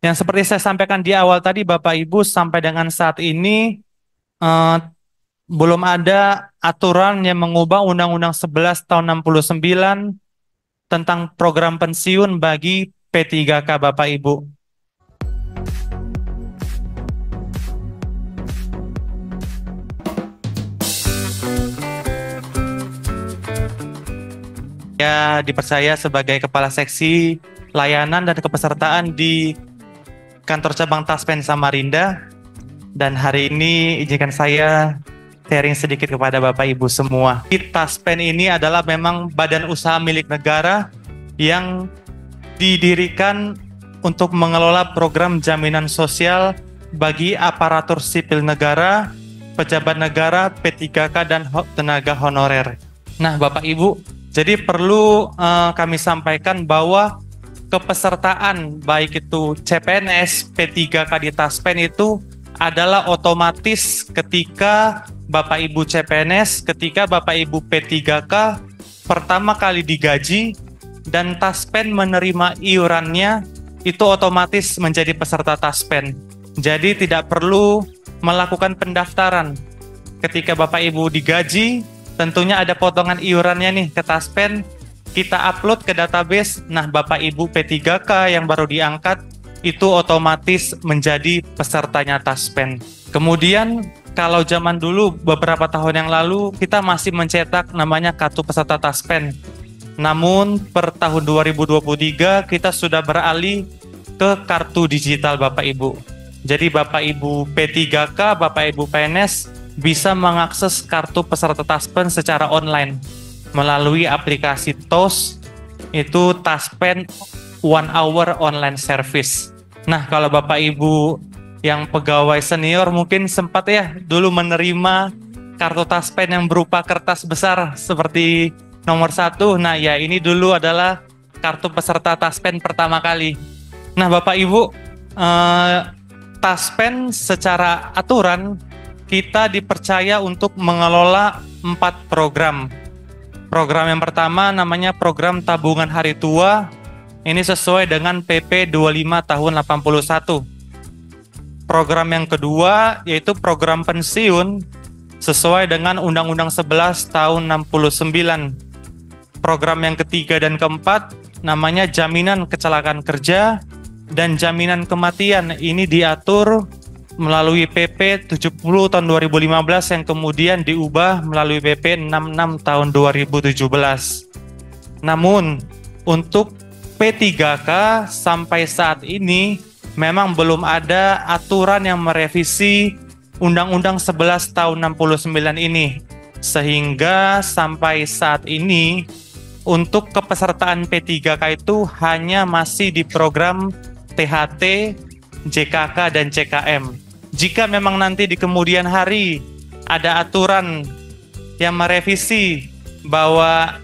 Yang seperti saya sampaikan di awal tadi, Bapak Ibu, sampai dengan saat ini eh, belum ada aturan yang mengubah Undang-Undang 11 tahun 69 tentang program pensiun bagi P3K, Bapak Ibu. Saya dipercaya sebagai Kepala Seksi Layanan dan Kepesertaan di Kantor Cabang Taspen Samarinda. Dan hari ini izinkan saya sharing sedikit kepada Bapak Ibu semua. Taspen ini adalah memang badan usaha milik negara yang didirikan untuk mengelola program jaminan sosial bagi aparatur sipil negara, pejabat negara, P3K, dan tenaga honorer. Nah, Bapak Ibu, jadi perlu kami sampaikan bahwa kepesertaan baik itu CPNS, P3K di Taspen itu adalah otomatis ketika Bapak Ibu CPNS, ketika Bapak Ibu P3K pertama kali digaji dan Taspen menerima iurannya, itu otomatis menjadi peserta Taspen. Jadi tidak perlu melakukan pendaftaran. Ketika Bapak Ibu digaji, tentunya ada potongan iurannya nih ke Taspen, kita upload ke database. Nah, Bapak Ibu P3K yang baru diangkat itu otomatis menjadi pesertanya Taspen. Kemudian kalau zaman dulu beberapa tahun yang lalu kita masih mencetak namanya kartu peserta Taspen. Namun per tahun 2023 kita sudah beralih ke kartu digital, Bapak Ibu. Jadi Bapak Ibu P3K, Bapak Ibu PNS bisa mengakses kartu peserta Taspen secara online melalui aplikasi TOS, itu Taspen One Hour Online Service. Nah, kalau Bapak Ibu yang pegawai senior mungkin sempat ya dulu menerima kartu Taspen yang berupa kertas besar seperti nomor 1. Nah, ya ini dulu adalah kartu peserta Taspen pertama kali. Nah, Bapak Ibu, Taspen secara aturan kita dipercaya untuk mengelola 4 program. Program yang pertama namanya program tabungan hari tua. Ini sesuai dengan PP 25 tahun 81. Program yang kedua yaitu program pensiun sesuai dengan Undang-Undang 11 tahun 69. Program yang ketiga dan keempat namanya jaminan kecelakaan kerja dan jaminan kematian. Ini diatur melalui PP 70 tahun 2015 yang kemudian diubah melalui PP 66 tahun 2017. Namun untuk P3K sampai saat ini memang belum ada aturan yang merevisi Undang-Undang 11 tahun 69 ini. Sehingga sampai saat ini untuk kepesertaan P3K itu hanya masih di program THT, JKK, dan CKM. Jika memang nanti di kemudian hari ada aturan yang merevisi bahwa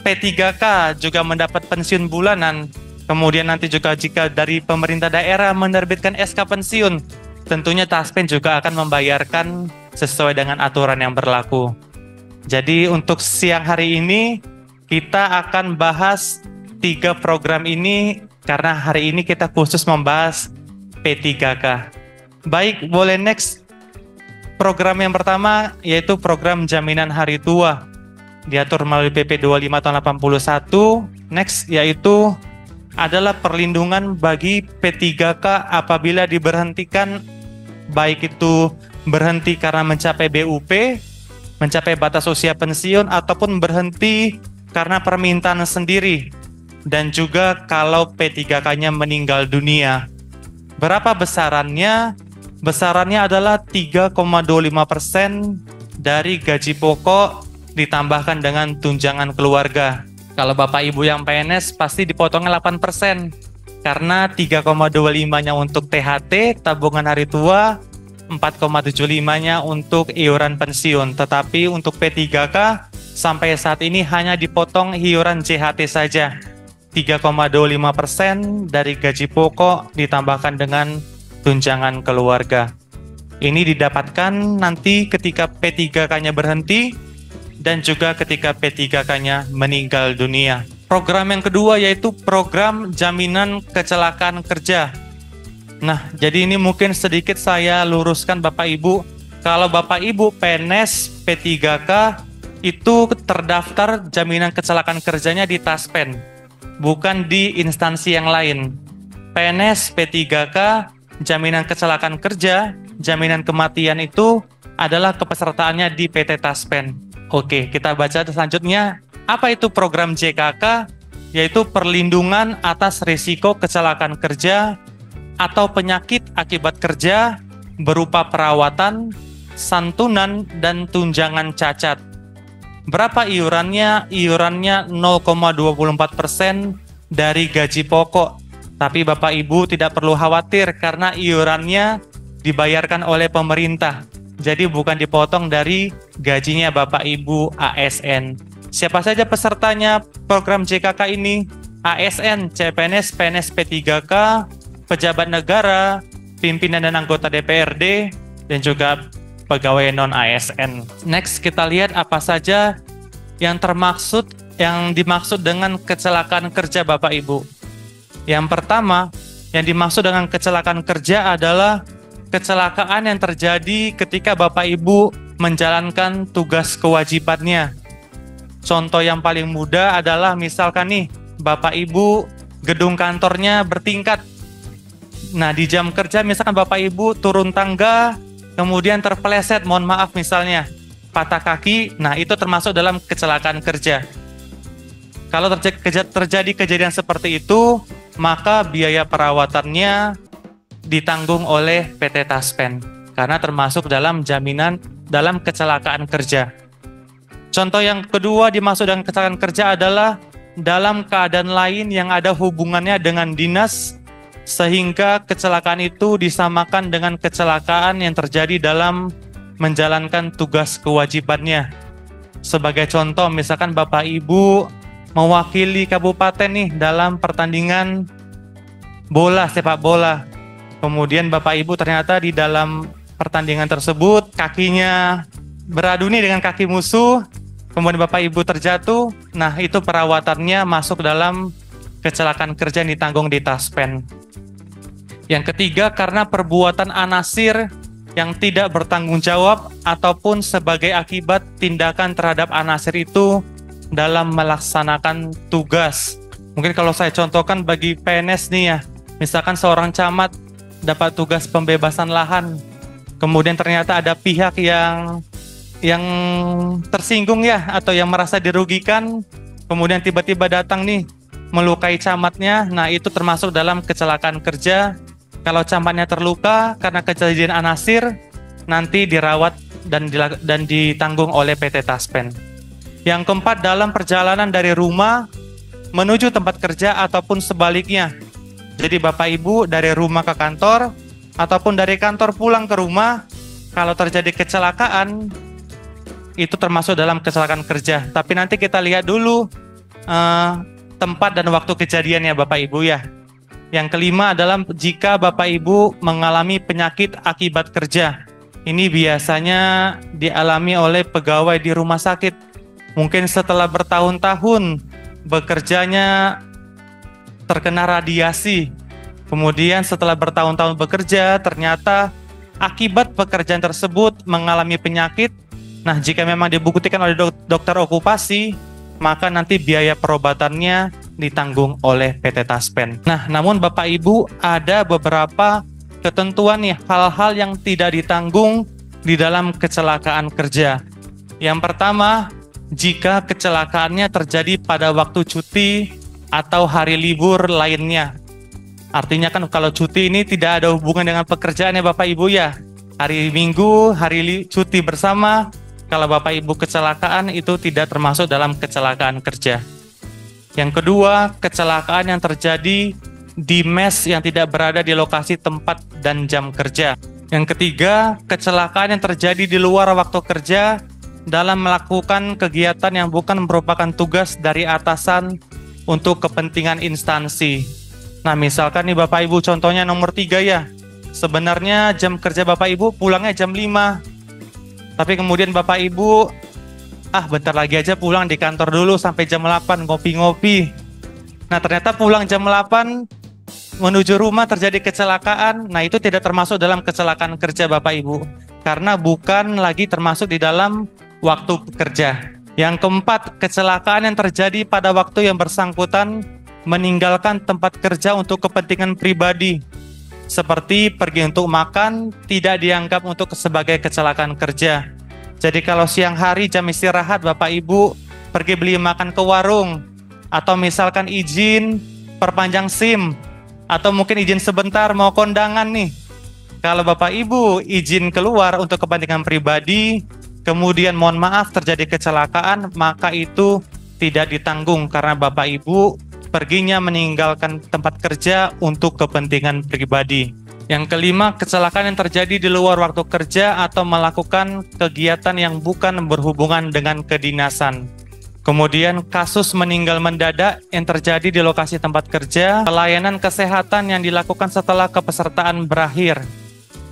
P3K juga mendapat pensiun bulanan, kemudian nanti juga jika dari pemerintah daerah menerbitkan SK pensiun, tentunya Taspen juga akan membayarkan sesuai dengan aturan yang berlaku. Jadi untuk siang hari ini kita akan bahas 3 program ini karena hari ini kita khusus membahas P3K. Baik, boleh next. Program yang pertama yaitu program jaminan hari tua. Diatur melalui PP 25 tahun 81. Next yaitu adalah perlindungan bagi P3K apabila diberhentikan, baik itu berhenti karena mencapai BUP, mencapai batas usia pensiun, ataupun berhenti karena permintaan sendiri, dan juga kalau P3K-nya meninggal dunia. Berapa besarannya? Besarannya adalah 3,25% dari gaji pokok ditambahkan dengan tunjangan keluarga. Kalau Bapak Ibu yang PNS pasti dipotongnya 8%. Karena 3,25-nya untuk THT, tabungan hari tua, 4,75-nya untuk iuran pensiun. Tetapi untuk P3K sampai saat ini hanya dipotong iuran JHT saja. 3,25% dari gaji pokok ditambahkan dengan tunjangan keluarga. Ini didapatkan nanti ketika P3K-nya berhenti dan juga ketika P3K-nya meninggal dunia. Program yang kedua yaitu program jaminan kecelakaan kerja. Nah, jadi ini mungkin sedikit saya luruskan Bapak Ibu. Kalau Bapak Ibu PNS P3K itu terdaftar jaminan kecelakaan kerjanya di Taspen, bukan di instansi yang lain. PNS P3K, jaminan kecelakaan kerja, jaminan kematian itu adalah kepesertaannya di PT Taspen. Oke, kita baca selanjutnya. Apa itu program JKK? Yaitu perlindungan atas risiko kecelakaan kerja atau penyakit akibat kerja berupa perawatan, santunan, dan tunjangan cacat. Berapa iurannya? Iurannya 0,24% dari gaji pokok. Tapi Bapak Ibu tidak perlu khawatir karena iurannya dibayarkan oleh pemerintah. Jadi bukan dipotong dari gajinya Bapak Ibu ASN. Siapa saja pesertanya program JKK ini? ASN, CPNS, PNS P3K, pejabat negara, pimpinan dan anggota DPRD, dan juga pegawai non-ASN. Next, kita lihat apa saja yang dimaksud dengan kecelakaan kerja Bapak Ibu. Yang pertama, yang dimaksud dengan kecelakaan kerja adalah kecelakaan yang terjadi ketika Bapak Ibu menjalankan tugas kewajibannya. Contoh yang paling mudah adalah misalkan nih, Bapak Ibu gedung kantornya bertingkat. Nah, di jam kerja misalkan Bapak Ibu turun tangga, kemudian terpeleset, mohon maaf misalnya, patah kaki, nah itu termasuk dalam kecelakaan kerja. Kalau terjadi kejadian seperti itu, maka biaya perawatannya ditanggung oleh PT Taspen, karena termasuk dalam jaminan dalam kecelakaan kerja. Contoh yang kedua dimaksud dengan kecelakaan kerja adalah dalam keadaan lain yang ada hubungannya dengan dinas, sehingga kecelakaan itu disamakan dengan kecelakaan yang terjadi dalam menjalankan tugas kewajibannya. Sebagai contoh, misalkan Bapak Ibu mewakili kabupaten nih dalam pertandingan bola, sepak bola. Kemudian Bapak Ibu ternyata di dalam pertandingan tersebut kakinya beradu nih dengan kaki musuh, kemudian Bapak Ibu terjatuh, nah itu perawatannya masuk dalam kecelakaan kerja yang ditanggung di Taspen. Yang ketiga, karena perbuatan anasir yang tidak bertanggung jawab ataupun sebagai akibat tindakan terhadap anasir itu dalam melaksanakan tugas. Mungkin kalau saya contohkan bagi PNS nih ya, misalkan seorang camat dapat tugas pembebasan lahan, kemudian ternyata ada pihak yang tersinggung ya, atau yang merasa dirugikan, kemudian tiba-tiba datang nih melukai camatnya, nah itu termasuk dalam kecelakaan kerja. Kalau camatnya terluka karena kejadian anasir, nanti dirawat dan ditanggung oleh PT Taspen. Yang keempat, dalam perjalanan dari rumah menuju tempat kerja ataupun sebaliknya. Jadi Bapak Ibu dari rumah ke kantor ataupun dari kantor pulang ke rumah, kalau terjadi kecelakaan, itu termasuk dalam kecelakaan kerja. Tapi nanti kita lihat dulu tempat dan waktu kejadiannya Bapak Ibu ya. Yang kelima adalah jika Bapak Ibu mengalami penyakit akibat kerja. Ini biasanya dialami oleh pegawai di rumah sakit. Mungkin setelah bertahun-tahun bekerjanya terkena radiasi. Kemudian setelah bertahun-tahun bekerja, ternyata akibat pekerjaan tersebut mengalami penyakit. Nah, jika memang dibuktikan oleh dokter okupasi, maka nanti biaya perobatannya ditanggung oleh PT Taspen. Nah, namun Bapak Ibu ada beberapa ketentuan nih, hal-hal yang tidak ditanggung di dalam kecelakaan kerja. Yang pertama, jika kecelakaannya terjadi pada waktu cuti atau hari libur lainnya. Artinya kan kalau cuti ini tidak ada hubungan dengan pekerjaan ya Bapak Ibu ya. Hari Minggu, cuti bersama, kalau Bapak Ibu kecelakaan itu tidak termasuk dalam kecelakaan kerja. Yang kedua, kecelakaan yang terjadi di mes yang tidak berada di lokasi tempat dan jam kerja. Yang ketiga, kecelakaan yang terjadi di luar waktu kerja dalam melakukan kegiatan yang bukan merupakan tugas dari atasan untuk kepentingan instansi. Nah, misalkan nih Bapak Ibu contohnya nomor 3 ya. Sebenarnya jam kerja Bapak Ibu pulangnya jam 5. Tapi kemudian Bapak Ibu, bentar lagi aja pulang di kantor dulu sampai jam 8 ngopi-ngopi. Nah, ternyata pulang jam 8 menuju rumah terjadi kecelakaan, nah itu tidak termasuk dalam kecelakaan kerja Bapak Ibu, karena bukan lagi termasuk di dalam waktu kerja. Yang keempat, kecelakaan yang terjadi pada waktu yang bersangkutan meninggalkan tempat kerja untuk kepentingan pribadi, seperti pergi untuk makan, tidak dianggap untuk sebagai kecelakaan kerja. Jadi kalau siang hari jam istirahat Bapak Ibu pergi beli makan ke warung, atau misalkan izin perpanjang SIM, atau mungkin izin sebentar mau kondangan nih. Kalau Bapak Ibu izin keluar untuk kepentingan pribadi, kemudian mohon maaf terjadi kecelakaan, maka itu tidak ditanggung karena Bapak Ibu perginya meninggalkan tempat kerja untuk kepentingan pribadi. Yang kelima, kecelakaan yang terjadi di luar waktu kerja atau melakukan kegiatan yang bukan berhubungan dengan kedinasan. Kemudian kasus meninggal mendadak yang terjadi di lokasi tempat kerja, pelayanan kesehatan yang dilakukan setelah kepesertaan berakhir.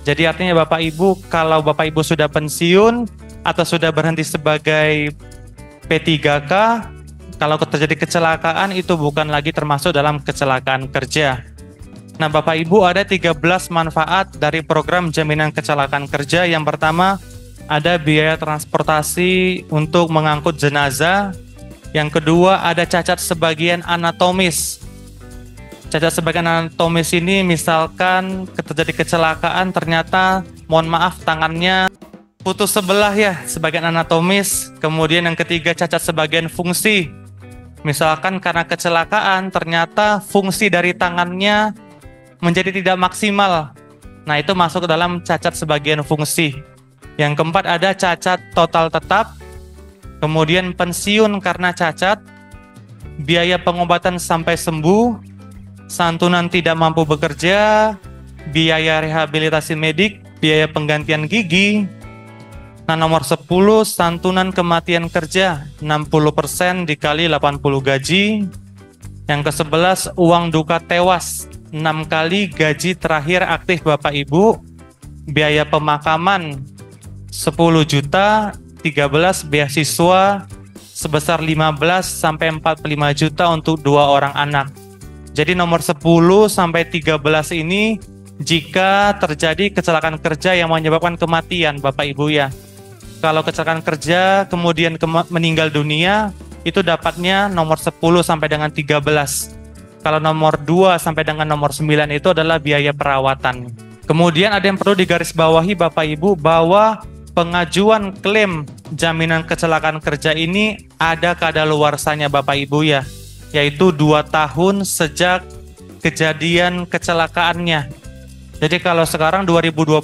Jadi artinya Bapak Ibu, kalau Bapak Ibu sudah pensiun atau sudah berhenti sebagai P3K, kalau terjadi kecelakaan itu bukan lagi termasuk dalam kecelakaan kerja. Nah Bapak Ibu, ada 13 manfaat dari program jaminan kecelakaan kerja. Yang pertama, ada biaya transportasi untuk mengangkut jenazah. Yang kedua, ada cacat sebagian anatomis. Cacat sebagian anatomis ini misalkan terjadi kecelakaan, ternyata mohon maaf tangannya putus sebelah ya, sebagian anatomis. Kemudian yang ketiga, cacat sebagian fungsi. Misalkan karena kecelakaan ternyata fungsi dari tangannya menjadi tidak maksimal. Nah itu masuk ke dalam cacat sebagian fungsi. Yang keempat, ada cacat total tetap. Kemudian pensiun karena cacat, biaya pengobatan sampai sembuh, santunan tidak mampu bekerja, biaya rehabilitasi medik, biaya penggantian gigi. Nah nomor 10, santunan kematian kerja 60% dikali 80 gaji. Yang ke-11, uang duka tewas 6 kali gaji terakhir aktif Bapak Ibu. Biaya pemakaman 10 juta, 13 beasiswa sebesar 15 sampai 45 juta untuk 2 orang anak. Jadi nomor 10 sampai 13 ini jika terjadi kecelakaan kerja yang menyebabkan kematian Bapak Ibu ya. Kalau kecelakaan kerja kemudian meninggal dunia, itu dapatnya nomor 10 sampai dengan 13. Kalau nomor 2 sampai dengan nomor 9 itu adalah biaya perawatan. Kemudian ada yang perlu digarisbawahi Bapak Ibu bahwa pengajuan klaim jaminan kecelakaan kerja ini ada kadaluarsanya Bapak Ibu ya, yaitu 2 tahun sejak kejadian kecelakaannya. Jadi kalau sekarang 2024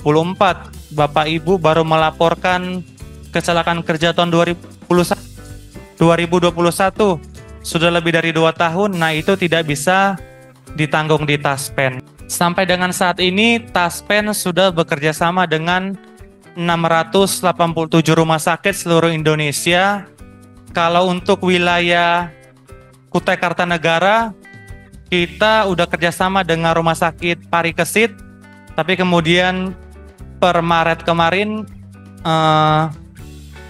Bapak Ibu baru melaporkan kecelakaan kerja tahun 2021, sudah lebih dari 2 tahun, nah itu tidak bisa ditanggung di Taspen. Sampai dengan saat ini Taspen sudah bekerja sama dengan 687 rumah sakit seluruh Indonesia. Kalau untuk wilayah Kutai Kartanegara, kita udah kerjasama dengan Rumah Sakit Parikesit, tapi kemudian per Maret kemarin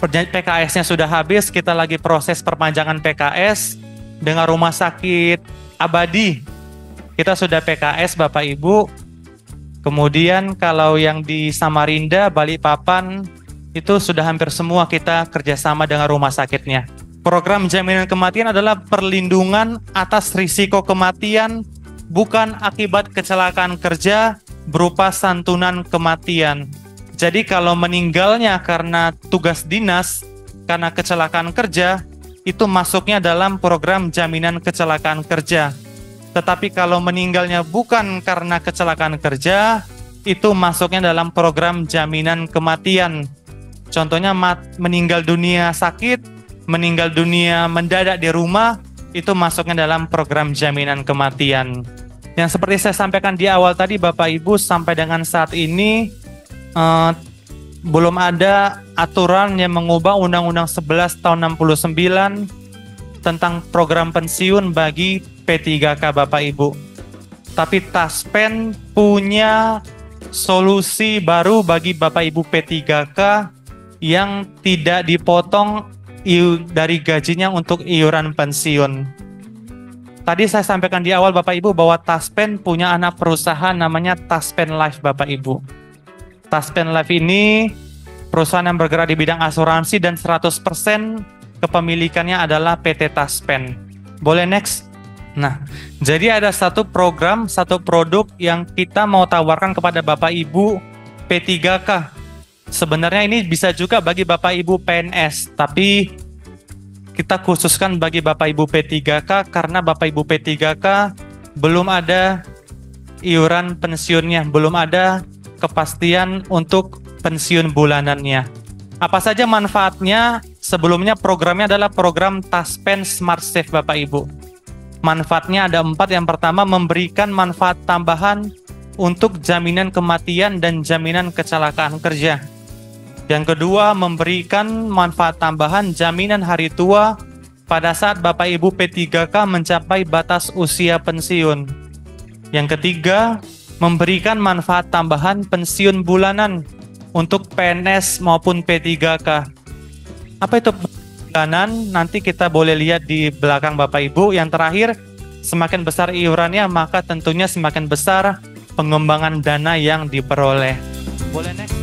PKS-nya sudah habis, kita lagi proses perpanjangan PKS dengan Rumah Sakit Abadi. Kita sudah PKS Bapak Ibu. Kemudian kalau yang di Samarinda, Balikpapan, itu sudah hampir semua kita kerjasama dengan rumah sakitnya. Program jaminan kematian adalah perlindungan atas risiko kematian bukan akibat kecelakaan kerja berupa santunan kematian. Jadi kalau meninggalnya karena tugas dinas, karena kecelakaan kerja, itu masuknya dalam program jaminan kecelakaan kerja. Tetapi kalau meninggalnya bukan karena kecelakaan kerja, itu masuknya dalam program jaminan kematian. Contohnya meninggal dunia sakit, meninggal dunia mendadak di rumah, itu masuknya dalam program jaminan kematian. Yang seperti saya sampaikan di awal tadi Bapak Ibu, sampai dengan saat ini belum ada aturan yang mengubah Undang-Undang 11 tahun 69 tentang program pensiun bagi P3K Bapak Ibu. Tapi Taspen punya solusi baru bagi Bapak Ibu P3K yang tidak dipotong dari gajinya untuk iuran pensiun. Tadi saya sampaikan di awal Bapak Ibu bahwa Taspen punya anak perusahaan namanya Taspen Life Bapak Ibu. Taspen Life ini perusahaan yang bergerak di bidang asuransi dan 100% kepemilikannya adalah PT Taspen. Boleh next? Nah, jadi ada satu program, satu produk yang kita mau tawarkan kepada Bapak Ibu P3K. Sebenarnya ini bisa juga bagi Bapak Ibu PNS, tapi kita khususkan bagi Bapak Ibu P3K karena Bapak Ibu P3K belum ada iuran pensiunnya, belum ada kepastian untuk pensiun bulanannya. Apa saja manfaatnya? Sebelumnya programnya adalah program Taspen Smart Safe Bapak Ibu. Manfaatnya ada 4. Yang pertama, memberikan manfaat tambahan untuk jaminan kematian dan jaminan kecelakaan kerja. Yang kedua, memberikan manfaat tambahan jaminan hari tua pada saat Bapak Ibu P3K mencapai batas usia pensiun. Yang ketiga, memberikan manfaat tambahan pensiun bulanan untuk PNS maupun P3K. Apa itu bulanan? Nanti kita boleh lihat di belakang Bapak Ibu. Yang terakhir, semakin besar iurannya, maka tentunya semakin besar pengembangan dana yang diperoleh. Boleh next?